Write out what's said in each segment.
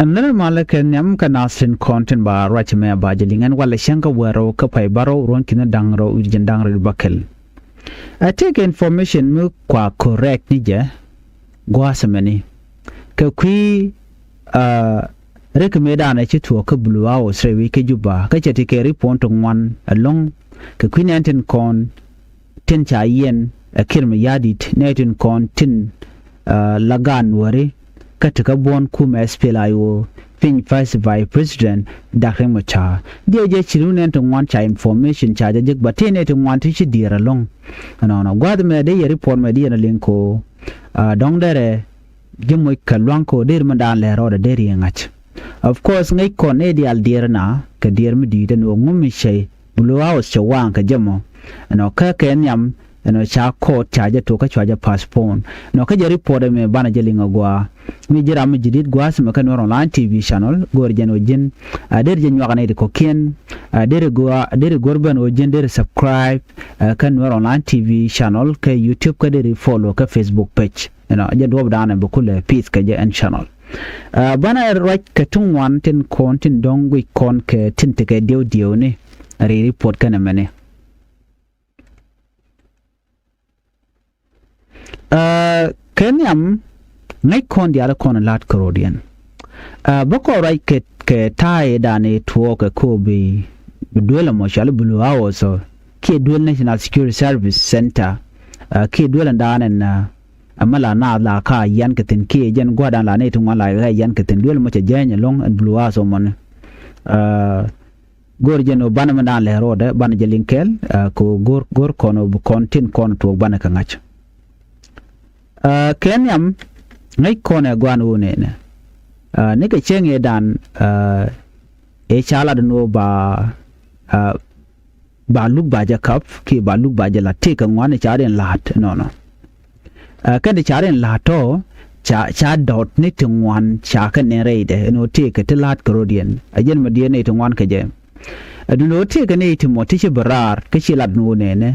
Another malakan yam kanasin content ba rachme ba jelingan wala shanka wero kapai baro ron kina dangro ujen dangro bakel. I take information mu kwa correct ni je gwa samani. Ka kwi recommend ana chitu ka bluwa o srewi ke juba ka chati ke report ngwan along ka kwi nanten kon tin cha yen kirma yadit nanten kon tin lagan wari katika bon kuma SPLIO fin vice president Dr. Macha dia je chirunen to wan cha information cha je batene to wan ti dira long no gwad me de report me dia linko dong dere gimoy kalwanko der mandan le ro de ngach of course ngai kon e dial dirna ka dir mi di den ngum shay buluwa cha wan ka jamo no ka ken yam no cha ko cha je to ka cha je passport no ka je report me bana je linga gwa mi jira mi jidit gwa sama kan online TV channel gor jen ojin der jen wakane de kokien der gorban ojin der subscribe kan online TV channel ka YouTube ka der follow ka Facebook page je dob dana bu kule peace ka je en channel bana right ka tungwan tin kontin dong wi kon ke tin te ka dio ne re report kana mane kenyam ngai kon dia kon lat Carodian bako right ke tai dane tuo ke ko bi duela mo shal bulu awo so ke duel National Security Service Center ke duela dane na amala na la ka yan ke tin ke jen gwadan la ne tun wala yan ke tin duel mo che jenya long and bulu aso mon gor jeno bana man le roda bana jelinkel ko gor kono bu kontin kon to bana ka ngach kenyam ngai kone gwan one ne ne ke chenge dan e chala no ba luk ba jakap ki ba luk ba jala te kan wane charen lat no kan de charen lato cha dot ne tungwan cha kan ne reide no te ke lat Carodian ajen ma die ne tungwan ke je adu no te ke ne timo te che barar ke chilat no ne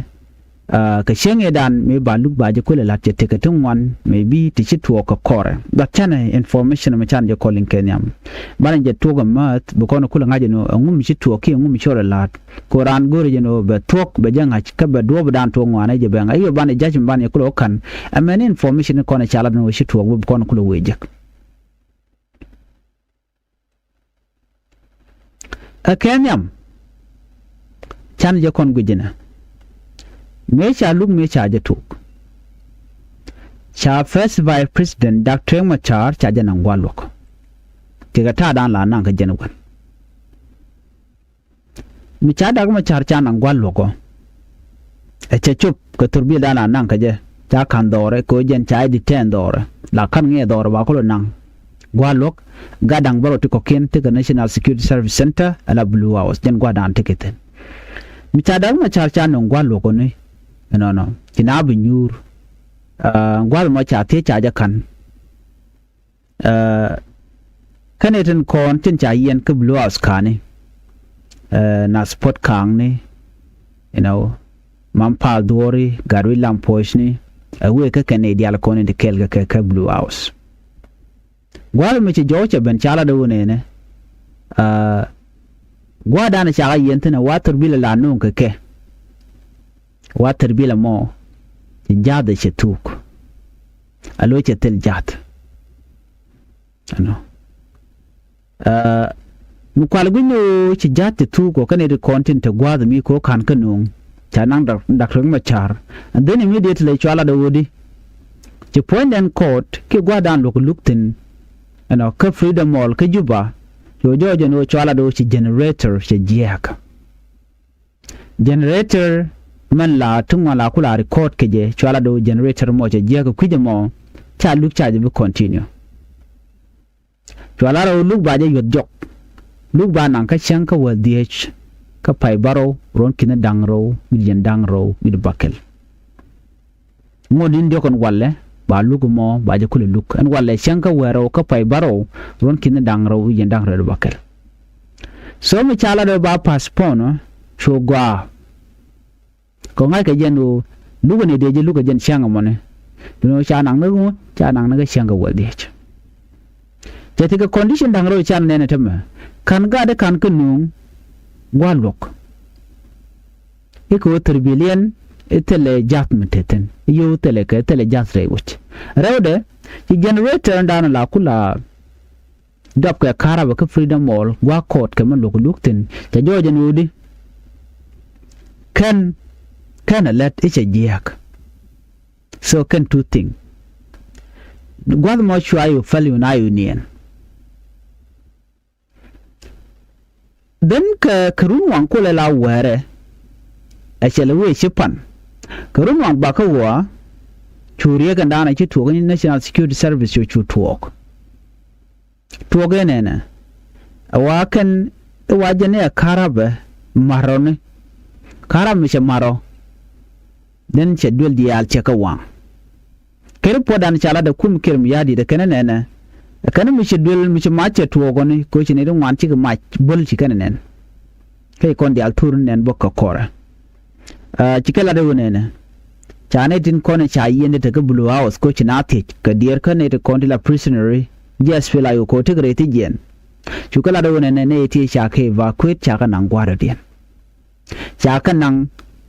ka shenge dan me ba luk ba je ko le lat te ke tungwan me bi ti chitu ko kore da chana information me chan je calling kenyam baran je to ga mat bu kono kula ngaje no ngum chitu ke ngum chore lat koran gore je no be tok be janga ka be do dan to ngwana je be ngayo ban je ban ye kulo kan amen information ko na chala no chitu bu kono kulo weje kenyam chan je kon gujina me cha luk me cha je tuk cha first vice president Dr. Machar cha je nan gwalok tiga ta dan la nan ka je nan mi cha da Machar cha nan gwaloko e che chup ka turbi dan la nan ka je cha kan dore ko jen cha di ten dore la kan nge dore ba ko nan gwalok gadang baro ti ko ken te National Security Service Center ala Blue House jen gwadan tiketen mi cha da Machar cha nan gwaloko ne no kina bunyur gwal mo cha te cha ja kan kaneten kon tin cha yen ke Blue House kane na sport kang ne mampal dori garwi lamposh ne we ka kane dial kon de kel ka Blue House gwal mo che jocha ben chala do ne gwada na cha yen tin water bil la non ke water bila mo jada che tuk alo che tel jat mu kwal gunu che jat tuk ko kane de content gwad mi ko kan kanung chanang Dr. Machar and then immediately chala do wodi che point and court ke gwadan luktin ka freedom mall ke juba jojo no chala do che generator che jiak generator man la tungwa la kula record keje chwala do generator mo che je ko kwije mo cha look charge be continue chwala ro look ba je yot jok look ba nan ka chang ka wa dh ka pai baro ron kina dangro milien dangro mid bakel mo din de kon walle ba look mo ba je kula look an walle chang ka wero ka pai baro ron kina dangro milien dangro bakel so mi chala do ba passport no chogwa ko ngai ka jenu lugo ne deje lugo jen changa mone no cha nang no cha nang na ga changa wa de Jadi ke condition dangro chan nene tema. Kan ga de kan kunung walok. Iko terbilian itele jatment teten. Yo tele ke tele jatre wuch. Raude ci generator ndana la kula dop ke karaba ke freedom mall gwa court ke man lok lukten ta joje nudi kan let each a jack. So can two thing. Gwa mo chwa yo fali na union. Then ka karun wan kula la were a chelewe chipan. Karun wan bakawa churiya gandana chi tuwa National Security Service yo chu tuwa. Tuwa genene. Awaken wajane a karaba marone. Karab misha maro. Then che duel di al cheka wang. Kere podan chala da kum kirim yadi da kenene. Kana misha duel misha macha tuwa goni ko chine dun wan chika mach bol chika nenen. Kaya kondi al turun nen boka kora. Chikela da wunene. Chane tin kone cha yende te Blue House ko chinati ka dier kane te kondi la prisoner just feel ayo ko te greti jen. Chukala da wunene ne ti cha ke evacuate cha ka nang gwara dien. Cha ka nang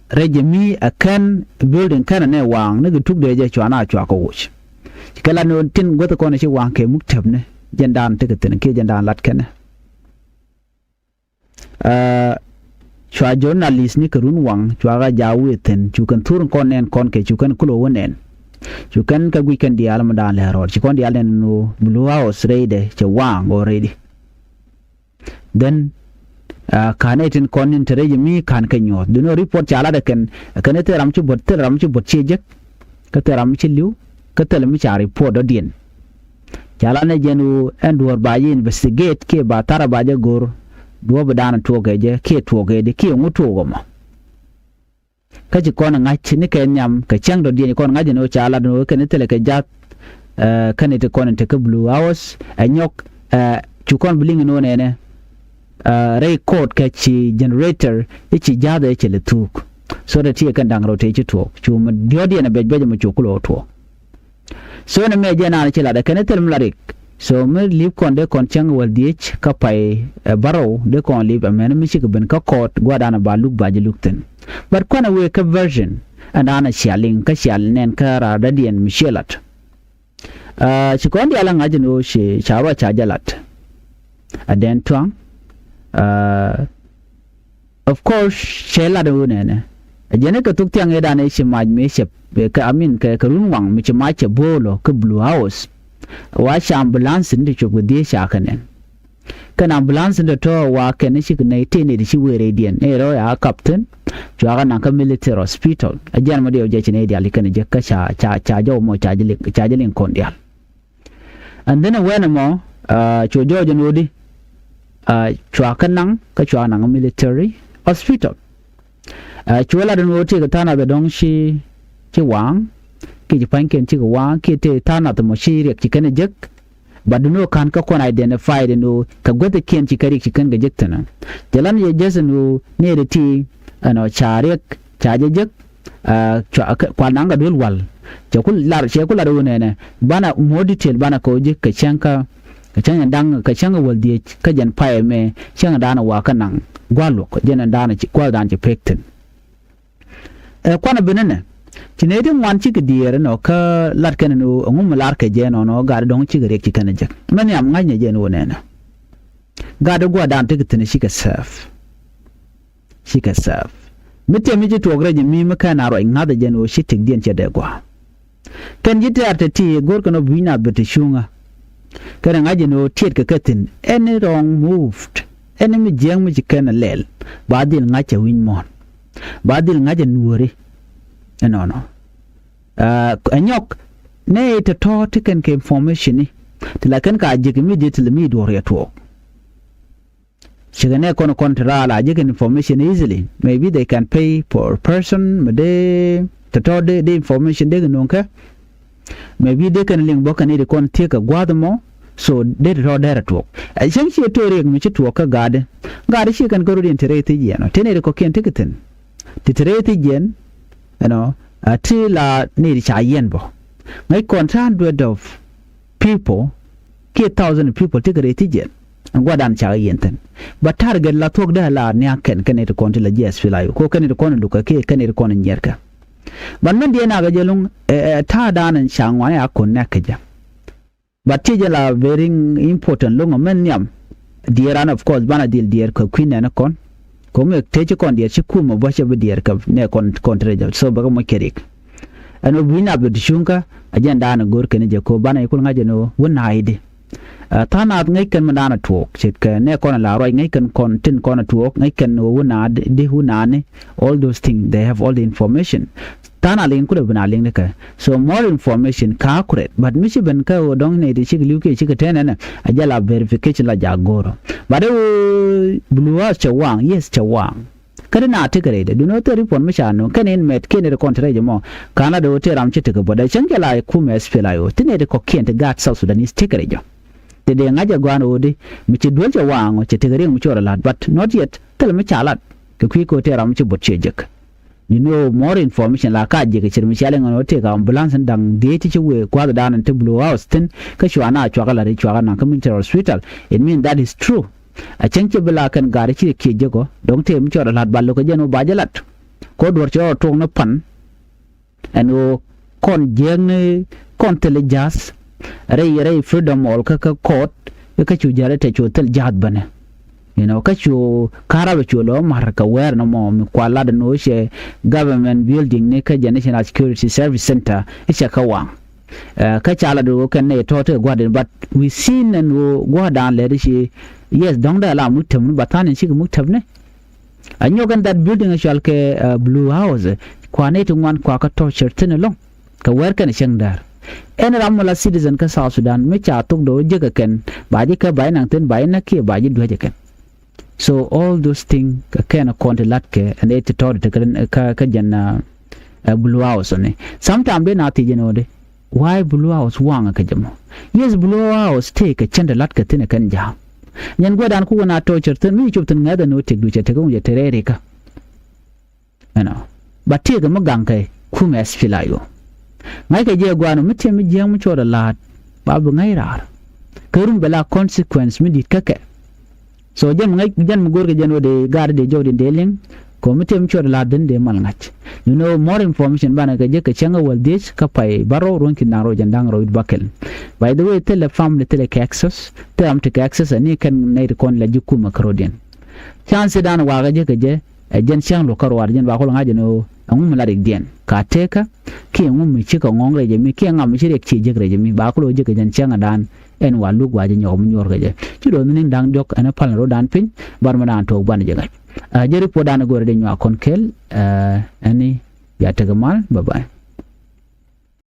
rejemi akan building kana ne wang ne tuk de je chwana chwa ko wuch. Chikala no tin goto kone chi wang ke muktab ne jendan te ke ke jendan lat kana. Chwa journalist ni karun wang chwa ga jawu ten chukan turun konen kon ke chukan kulo wonen chukan ka weekend di alam dan le ro chikon di alen no Blue House reide che wang already then kanetin konin tereje mi kan kanyo duno report chala da kan te ram chu bot chejek ka te ram chi liu ka te mi cha report do dien chala ne jenu endwar ba investigate ke ba tara ba je gor duwa badana togeje ke togede ke ngutogo mo kaji kona ngachi ni ke nyam ka changdo dien kona ngaji no chala no ke ne tele ke jat kane te kona te Blue House anyok chukon bling no nene record ke chi generator ichi jada ichi le tuk so that tie kan dang rote ichi tok chuma diodi na bejbeje mo chukulo to so na me jena na chila da kane tel mlarik. So me live kon de kon chang wal diech ka pai baro de kon live amen mi chik ben ka court gwadana ba luk ba lukten but kon we ka version and ana shaling ka shal nen ka ra dien michelat chikon di ala ngajino she chawa chajalat aden twang of course shela de unene ajene ka tuk tiang edane she maj me she ka amin ka runwang mi chma che bolo ka Blue House wa sha ambulance ndi chugo die sha kanen kan ambulance ndo to wa ken shi ne tene di shi were dien e ro ya captain chwa na ka military hospital ajan ma de je chine di ali kan je ka cha jo mo cha jilin kon dia and then when mo cho jo no di chwa kan nang ka chwa na military hospital chwa la no te ka tana be dong shi chi wang ki japan ken chi wa ki te tana to mo shi rek chi kan jek baduno kan ka kon identified no ka gote ken chi kari chi kan ga jek tana jalan ye jesnu ne de ti ano charek chaje jek kwa nanga dul wal je kul lar che kul aro ne bana mo detail bana ko jek ka chanka dang ka changa wal die ka jan pae me changa dana wa kanang gwalo ko jena dana chi kwa dan chi pekten kwana benene chinede wan chi gdiere no ka lat kan no ngum lar ka je no gar dong chi gre chi kan je man yam nganya je no ne na ga da gwa dan te gtene shi ka saf mite mi je to gre je mi maka na ro ngada je no shi tik dien che de gwa kan ji ta ti gor kan bina bete shunga kan ngaje no tiet ka katin any wrong moved any mi jeng mi kan lel badil ngache win mon badil ngaje nuore no anyok ne to taken information ni tilakan ka jik immediately mi do re to shigane kono control a jik information easily maybe they can pay per person made to the information they no ka maybe they can link boka ni de kon take a gwadamo so they to there to a shan shi to re mi to ka gade shi kan go rin tere ti no tene ko ken tikitin tere ti jen till ni cha yen bo my 100 of people ke 1,000 people te gare ti jen ngwa dan cha yenten but target la tok da la ne ken ken kon te la jes filayo ko ken kon luka ke ken kon nyerka ban men dia na ga jelung ta dan changwa ya kon ne kaja but ti la very important long men yam dear and of course bana deal dear ko queen na kon ko me teje kon dear chiku mo ba che dear ka ne kon treja so ba mo kerik ano bina be shunka ajenda na gor ken je ko bana ikul ngaje no wona ide ta na ngai kan mandana tuok chit ka ne kon la roi ngai kan kon tin kon tuok ngai kan wona de huna ne all those things they have all the information tana ling kuda bana ling ka so more information ka accurate but mishi ben ka dong ne de chi liuke chi ka tena ajala verification la jagoro bade blue chawang yes chawang kada na ta gare da duno ta report mishano kanen met kene da kontra jamo kana da wote ramche ta gaba da changela ku mes felayo tine da kokken ta gat South Sudanese tikare jo de ngaja gwano ode michi dwelja wango che tigare mu chora lad but not yet tel mi chalat ke kwi ko te ramche botche jek you know more information la ka je ke chir mi chale ngono te ka ambulance dang de ti we kwa da nan te blue house tin ka shwana chwa la ri chwa na community hospital it mean that is true a chanke bela kan gari chi ke jego dong te mi chora lad ballo ko jeno bajalat ko dor cho tong na pan eno kon jeng kon telejas ray freedom all ka court ka chu jare te chu tel jad bane you know ka chu karabe chu lo mar ka wer no mo mi kwala da no she government building ne ka national security service center isha ka wang ka chala do kan ne to te gwadin but we seen and gwadan le shi yes dong da la mutam batan shi mutam ne anyo gan that building shall ke blue house kwane to wan kwa ka torture tin long ka wer kan shangdar en ramala citizen ka South Sudan me cha tok do jega ken baji ka bai nang ten bai na ke baji do jega so all those things ka ken kon lat ke and it to ka janna blue house ne sometimes be na ti jeno de why blue house wanga ka jamo yes blue house take a chanda lat ka tin kan ja nyen godan ku na torture ten mi chup tin ngada no tek du che te ko je terere ka ana batte ga magang kai ku mes filayo ngai ka je gwano mutte mi je mu chora lat babu ngai rar karum bela consequence mi dit kake so jam ngai jan mu gorga jano de garde jawde deling ko mutte mi chora lat den de mal ngach you know more information bana ka je ka changa wal dis ka pai baro ron kin naro jandang ro bakel by the way tele family tele access te am te access ani kan nei kon la jikku makrodien chance dan wa ga je ka je jen chang lo karwar jen ba ko ngaje no angum la dik dien ka teka ki ngum mi chika ngongre je mi ki ngam mi chire chi jegre je mi ba ko je ke jan changa dan en wa lug wa je nyom nyor ga je ti do nin dang dok ana pal ro dan pin bar ma dan to ban je ga jeri po dan gore de nyaa kon kel ani ya tagamal bye bye